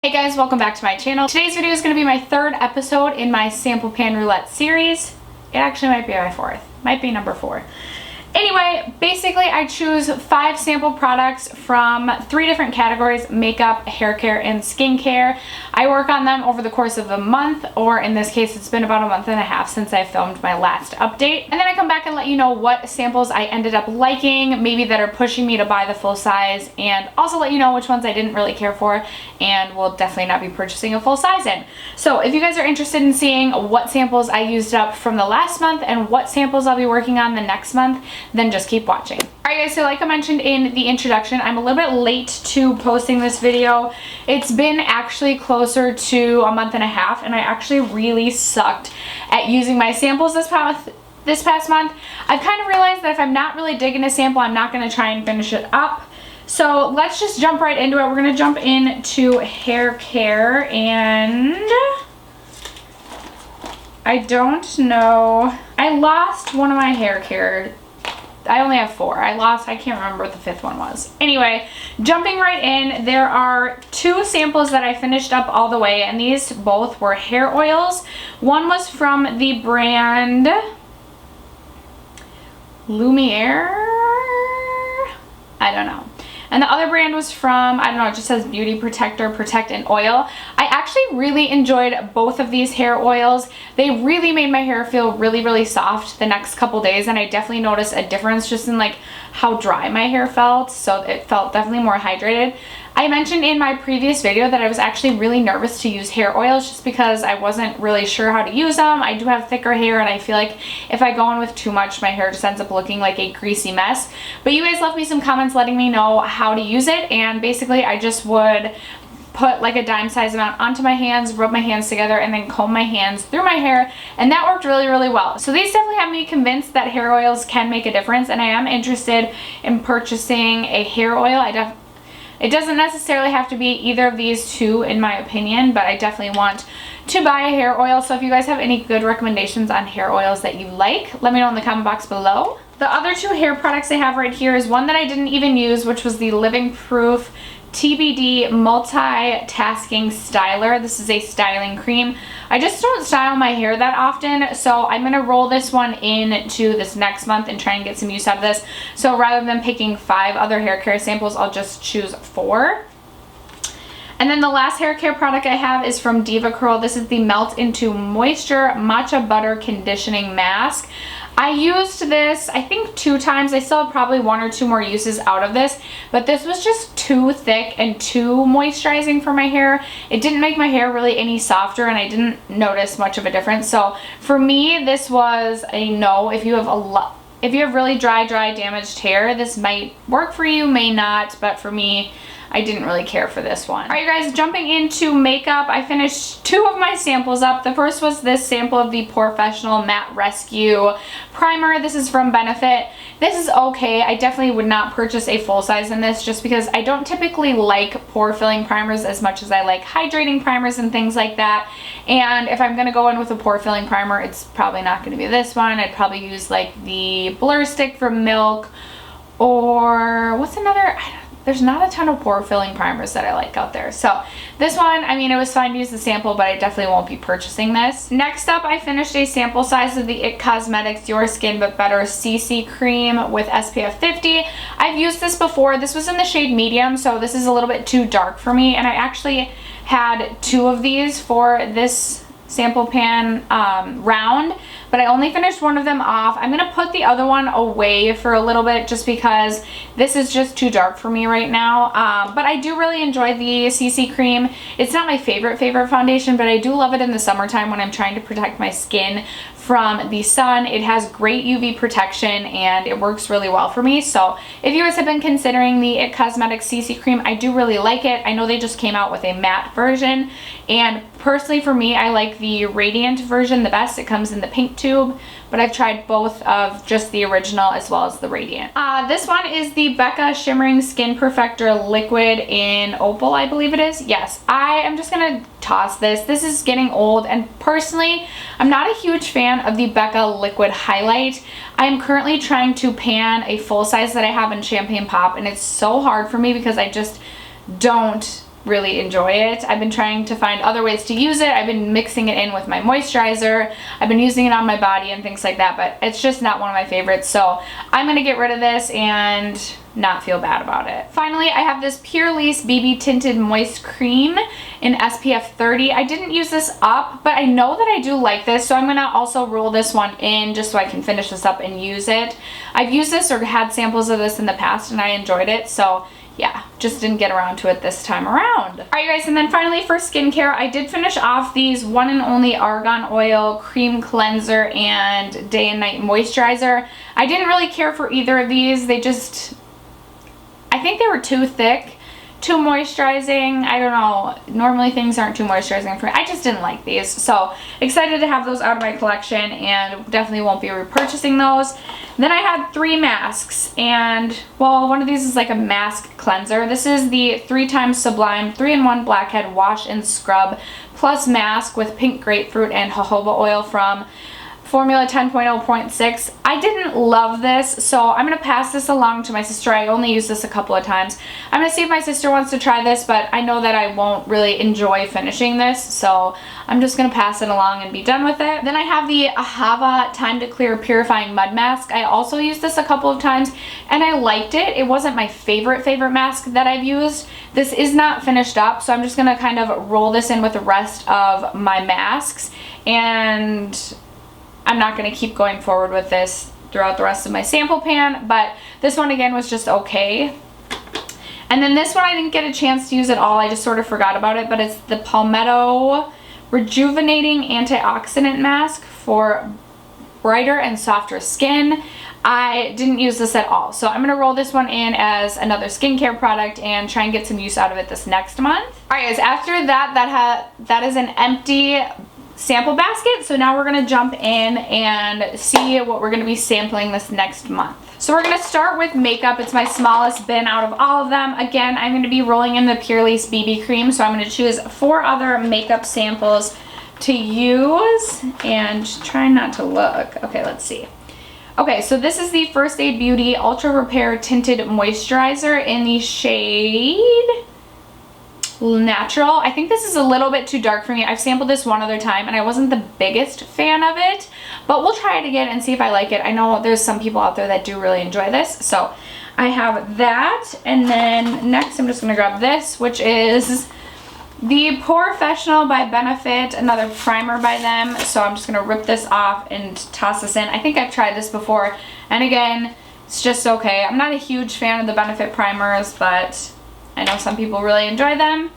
Hey guys, welcome back to my channel. Today's video is going to be my third episode in my Sample Pan Roulette series. It actually might be my fourth. Might be number 4. Anyway, basically I choose 5 sample products from 3 different categories: makeup, hair care, and skincare. I work on them over the course of a month, or in this case it's been about a month and a half since I filmed my last update. And then I come back and let you know what samples I ended up liking, maybe that are pushing me to buy the full size, and also let you know which ones I didn't really care for and will definitely not be purchasing a full size in. So if you guys are interested in seeing what samples I used up from the last month and what samples I'll be working on the next month, then just keep watching. Alright guys, so like I mentioned in the introduction, I'm a little bit late to posting this video. It's been actually closer to a month and a half, and I actually really sucked at using my samples this past month. I've kind of realized that if I'm not really digging a sample, I'm not going to try and finish it up. So let's just jump right into it. We're going to jump into hair care, and I don't know. I lost one of my hair care. I only have 4. I can't remember what the 5th one was. Anyway, jumping right in, there are 2 samples that I finished up all the way, and these both were hair oils. One was from the brand Lumiere? I don't know. And the other brand was from, I don't know, it just says Beauty Protector, Protect and Oil. I actually really enjoyed both of these hair oils. They really made my hair feel really, really soft the next couple days, and I definitely noticed a difference just in like how dry my hair felt. So it felt definitely more hydrated. I mentioned in my previous video that I was actually really nervous to use hair oils just because I wasn't really sure how to use them. I do have thicker hair, and I feel like if I go in with too much, my hair just ends up looking like a greasy mess. But you guys left me some comments letting me know how to use it, and basically I just would put like a dime size amount onto my hands, rub my hands together, and then comb my hands through my hair, and that worked really, really well. So these definitely have me convinced that hair oils can make a difference, and I am interested in purchasing a hair oil. It doesn't necessarily have to be either of these 2 in my opinion, but I definitely want to buy a hair oil. So if you guys have any good recommendations on hair oils that you like, let me know in the comment box below. The other 2 hair products I have right here is one that I didn't even use, which was the Living Proof TBD Multitasking Styler. This is a styling cream. I just don't style my hair that often, so I'm going to roll this one into this next month and try and get some use out of this. So rather than picking 5 other hair care samples, I'll just choose 4. And then the last hair care product I have is from Diva Curl. This is the Melt Into Moisture Matcha Butter Conditioning Mask. I used this, I think 2 times. I still have probably 1 or 2 more uses out of this, but this was just too thick and too moisturizing for my hair. It didn't make my hair really any softer, and I didn't notice much of a difference. So for me, this was a no. If you have really dry, damaged hair, this might work for you, may not, but for me, I didn't really care for this one. Alright guys, jumping into makeup, I finished 2 of my samples up. The first was this sample of the Professional Matte Rescue Primer. This is from Benefit. This is okay. I definitely would not purchase a full size in this just because I don't typically like pore filling primers as much as I like hydrating primers and things like that. And if I'm going to go in with a pore filling primer, it's probably not going to be this one. I'd probably use like the Blur Stick from Milk, or what's another? There's not a ton of pore filling primers that I like out there. So this one, I mean, it was fine to use the sample, but I definitely won't be purchasing this. Next up, I finished a sample size of the IT Cosmetics Your Skin But Better CC Cream with SPF 50. I've used this before. This was in the shade medium, so this is a little bit too dark for me. And I actually had 2 of these for this sample pan round, but I only finished 1 of them off. I'm going to put the other one away for a little bit just because this is just too dark for me right now. But I do really enjoy the CC cream. It's not my favorite foundation, but I do love it in the summertime when I'm trying to protect my skin from the sun. It has great UV protection, and it works really well for me. So if you guys have been considering the IT Cosmetics CC cream, I do really like it. I know they just came out with a matte version, and personally for me, I like the radiant version the best. It comes in the pink tube, but I've tried both of just the original as well as the radiant. This one is the Becca Shimmering Skin Perfector Liquid in Opal, I believe it is. Yes, I am just gonna toss this. This is getting old, and personally, I'm not a huge fan of the Becca Liquid Highlight. I am currently trying to pan a full size that I have in Champagne Pop, and it's so hard for me because I just don't really enjoy it. I've been trying to find other ways to use it. I've been mixing it in with my moisturizer. I've been using it on my body and things like that, but it's just not one of my favorites. So I'm gonna get rid of this and not feel bad about it. Finally, I have this Pure Lace BB Tinted Moist Cream in SPF 30. I didn't use this up, but I know that I do like this, so I'm gonna also roll this one in just so I can finish this up and use it. I've used this or had samples of this in the past and I enjoyed it, so yeah, just didn't get around to it this time around. All right, you guys, and then finally for skincare, I did finish off these One and Only Argan Oil Cream Cleanser and Day and Night Moisturizer. I didn't really care for either of these. They just, I think they were too thick, too moisturizing. I don't know. Normally things aren't too moisturizing for me. I just didn't like these. So excited to have those out of my collection and definitely won't be repurchasing those. Then I had 3 masks and, well, one of these is like a mask cleanser. This is the 3x Sublime 3-in-1 Blackhead Wash and Scrub Plus Mask with pink grapefruit and jojoba oil from Formula 10.0.6. I didn't love this, so I'm going to pass this along to my sister. I only used this a couple of times. I'm going to see if my sister wants to try this, but I know that I won't really enjoy finishing this, so I'm just going to pass it along and be done with it. Then I have the Ahava Time to Clear Purifying Mud Mask. I also used this a couple of times, and I liked it. It wasn't my favorite mask that I've used. This is not finished up, so I'm just going to kind of roll this in with the rest of my masks, and I'm not going to keep going forward with this throughout the rest of my sample pan, but this one again was just okay. And then this one I didn't get a chance to use at all. I just sort of forgot about it, but it's the Palmetto Rejuvenating Antioxidant Mask for brighter and softer skin. I didn't use this at all, so I'm going to roll this one in as another skincare product and try and get some use out of it this next month. Alright guys, after that is an empty sample basket, so now we're going to jump in and see what we're going to be sampling this next month. So we're going to start with makeup. It's my smallest bin out of all of them. Again, I'm going to be rolling in the Pure Lace BB cream, so I'm going to choose 4 other makeup samples to use and try not to look. Okay, let's see. Okay, so this is the First Aid Beauty Ultra Repair Tinted Moisturizer in the shade Natural. I think this is a little bit too dark for me. I've sampled this one other time and I wasn't the biggest fan of it, but we'll try it again and see if I like it. I know there's some people out there that do really enjoy this, so I have that. And then next I'm just going to grab this, which is the Porefessional by Benefit, another primer by them. So I'm just going to rip this off and toss this in. I think I've tried this before, and again, it's just okay. I'm not a huge fan of the Benefit primers, but I know some people really enjoy them.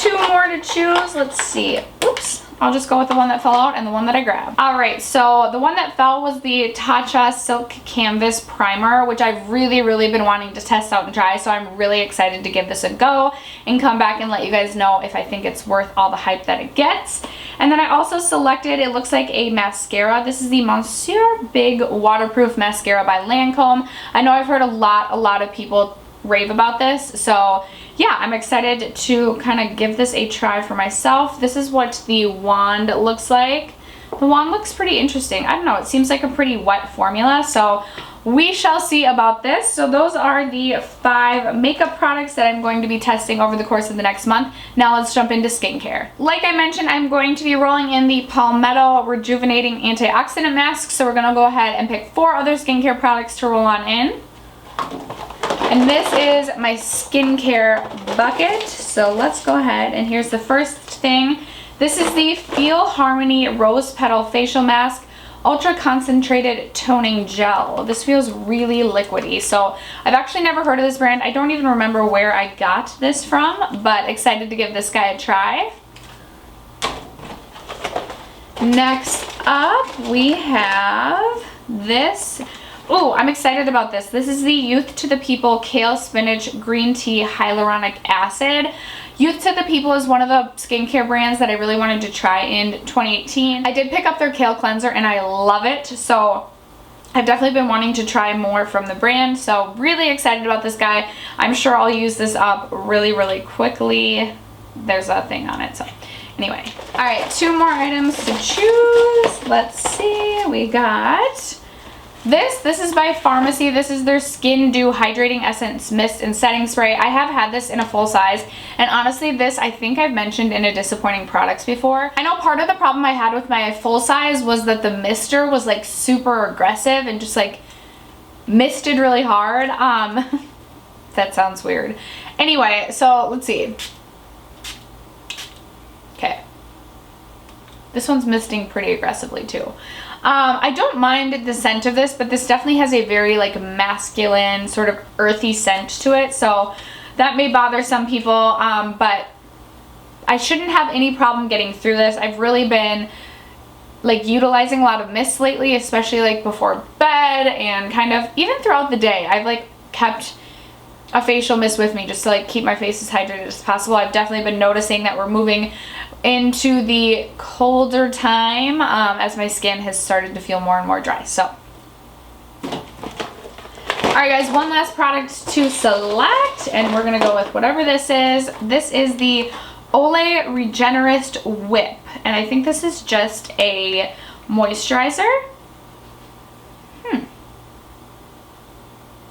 2 more to choose. Let's see. Oops. I'll just go with the one that fell out and the one that I grabbed. Alright, so the one that fell was the Tatcha Silk Canvas Primer, which I've really been wanting to test out and try, so I'm really excited to give this a go and come back and let you guys know if I think it's worth all the hype that it gets. And then I also selected, it looks like a mascara. This is the Monsieur Big Waterproof Mascara by Lancome. I know I've heard a lot of people rave about this, so yeah, I'm excited to kind of give this a try for myself. This is what the wand looks like. The wand looks pretty interesting. I don't know, it seems like a pretty wet formula, so we shall see about this. So those are the 5 makeup products that I'm going to be testing over the course of the next month. Now let's jump into skincare. Like I mentioned, I'm going to be rolling in the Palmetto Rejuvenating Antioxidant Mask, so we're going to go ahead and pick 4 other skincare products to roll on in. And this is my skincare bucket, so let's go ahead, and here's the first thing. This is the Feel Harmony Rose Petal Facial Mask Ultra Concentrated Toning Gel. This feels really liquidy, so I've actually never heard of this brand. I don't even remember where I got this from, but excited to give this guy a try. Next up, we have this. Oh, I'm excited about this. This is the Youth to the People Kale Spinach Green Tea Hyaluronic Acid. Youth to the People is one of the skincare brands that I really wanted to try in 2018. I did pick up their kale cleanser and I love it, so I've definitely been wanting to try more from the brand, so really excited about this guy. I'm sure I'll use this up really quickly. There's a thing on it, so anyway. Alright, 2 more items to choose. Let's see, we got This is by Pharmacy. This is their Skin Dew Hydrating Essence Mist and Setting Spray. I have had this in a full size, and honestly, this I think I've mentioned in a disappointing products before. I know part of the problem I had with my full size was that the mister was like super aggressive and just like misted really hard. That sounds weird. Anyway, so let's see. Okay. This one's misting pretty aggressively too. I don't mind the scent of this, but this definitely has a very like masculine sort of earthy scent to it, so that may bother some people, but I shouldn't have any problem getting through this. I've really been like utilizing a lot of mists lately, especially like before bed and kind of even throughout the day. I've like kept a facial mist with me just to like keep my face as hydrated as possible. I've definitely been noticing that we're moving into the colder time as my skin has started to feel more and more dry. So, alright guys, one last product to select, and we're gonna go with whatever this is. This is the Olay Regenerist Whip, and I think this is just a moisturizer.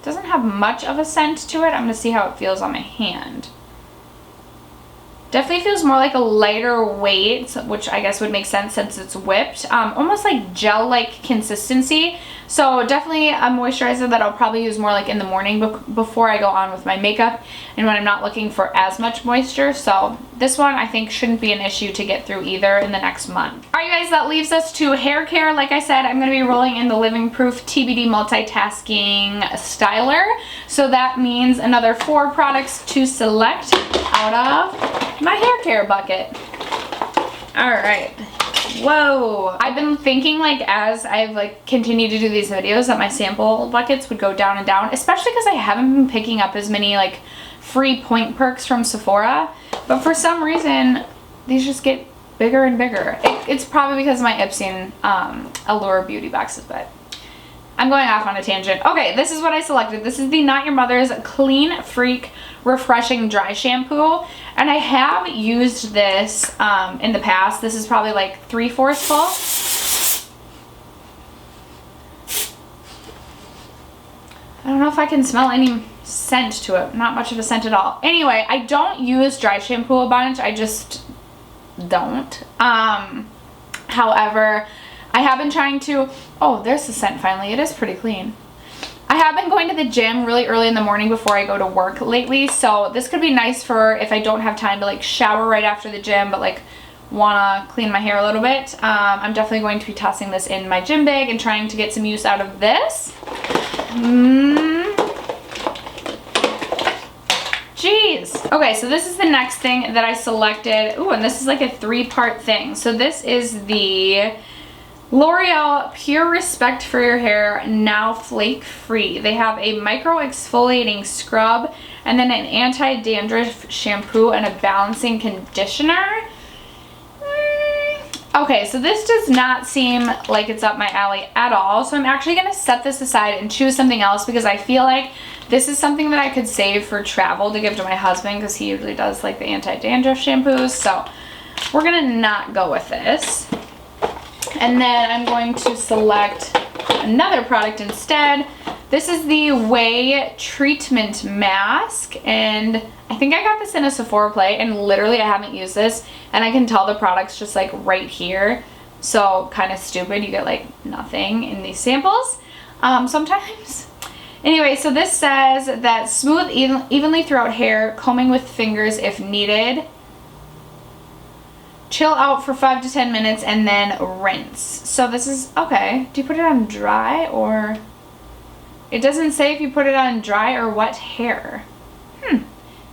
Doesn't have much of a scent to it. I'm gonna see how it feels on my hand. Definitely feels more like a lighter weight, which I guess would make sense since it's whipped. Almost like gel-like consistency. So definitely a moisturizer that I'll probably use more like in the morning before I go on with my makeup and when I'm not looking for as much moisture. So this one I think shouldn't be an issue to get through either in the next month. Alright guys, that leaves us to hair care. Like I said, I'm going to be rolling in the Living Proof TBD Multitasking Styler. So that means another 4 products to select out of my hair care bucket. Alright. Whoa. I've been thinking like as I've like continued to do these videos that my sample buckets would go down and down, especially because I haven't been picking up as many like free point perks from Sephora, but for some reason these just get bigger and bigger. It's probably because of my Ipsy Allure beauty boxes, but I'm going off on a tangent. Okay, this is what I selected. This is the Not Your Mother's Clean Freak Refreshing Dry Shampoo, and I have used this in the past. This is probably like 3/4 full. I don't know if I can smell any scent to it. Not much of a scent at all. Anyway, I don't use dry shampoo a bunch. I just don't. However, I have been trying to, oh, there's the scent finally. It is pretty clean. I have been going to the gym really early in the morning before I go to work lately, so this could be nice for if I don't have time to like shower right after the gym, but like wanna clean my hair a little bit. I'm definitely going to be tossing this in my gym bag and trying to get some use out of this. Jeez. Okay, so this is the next thing that I selected. Ooh, and this is like a 3-part thing. So this is the L'Oreal Pure Respect for Your Hair Now Flake Free. They have a micro exfoliating scrub and then an anti-dandruff shampoo and a balancing conditioner. Okay, so this does not seem like it's up my alley at all. So I'm actually going to set this aside and choose something else because I feel like this is something that I could save for travel to give to my husband because he usually does like the anti-dandruff shampoos. So we're going to not go with this. And then I'm going to select another product instead. This is the Way Treatment Mask, and I think I got this in a Sephora play, and literally I haven't used this, and I can tell the product's just like right here. So kind of stupid, you get like nothing in these samples sometimes. Anyway, so this says that smooth evenly throughout hair, combing with fingers if needed. Chill out for 5 to 10 minutes and then rinse. So this is, okay, do you put it on dry or? It doesn't say if you put it on dry or wet hair.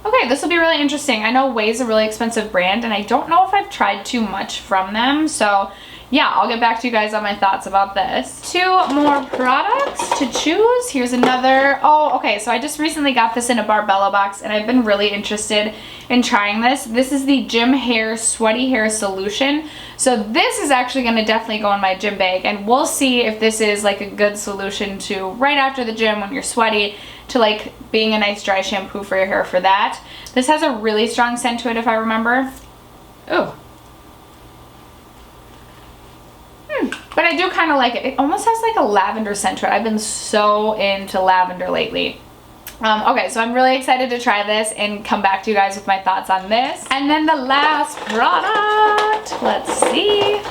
Okay, this will be really interesting. I know Ouai's a really expensive brand and I don't know if I've tried too much from them. So yeah, I'll get back to you guys on my thoughts about this. 2 more products to choose. Here's another, oh, okay, so I just recently got this in a Barbella box and I've been really interested in trying this. This is the Gym Hair Sweaty Hair Solution. So this is actually gonna definitely go in my gym bag, and we'll see if this is like a good solution to right after the gym when you're sweaty to like being a nice dry shampoo for your hair for that. This has a really strong scent to it if I remember. Oh. But I do kind of like it. It almost has like a lavender scent to it. I've been so into lavender lately. Okay, so I'm really excited to try this and come back to you guys with my thoughts on this. And then the last product, let's see.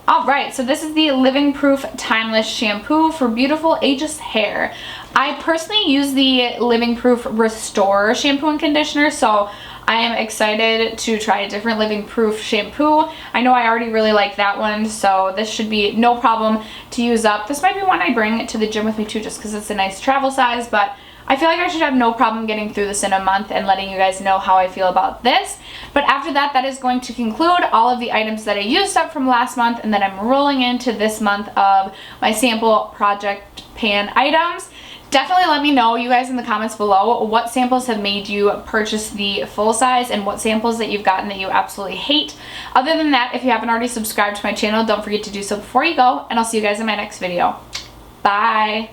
All right, so this is the Living Proof Timeless Shampoo for beautiful ageless hair. I personally use the Living Proof Restore shampoo and conditioner, so I am excited to try a different Living Proof shampoo. I know I already really like that one, so this should be no problem to use up. This might be one I bring to the gym with me too, just because it's a nice travel size, but I feel like I should have no problem getting through this in a month and letting you guys know how I feel about this. But after that, that is going to conclude all of the items that I used up from last month, and then I'm rolling into this month of my sample project pan items. Definitely let me know, you guys, in the comments below, what samples have made you purchase the full size and what samples that you've gotten that you absolutely hate. Other than that, if you haven't already subscribed to my channel, don't forget to do so before you go, and I'll see you guys in my next video. Bye!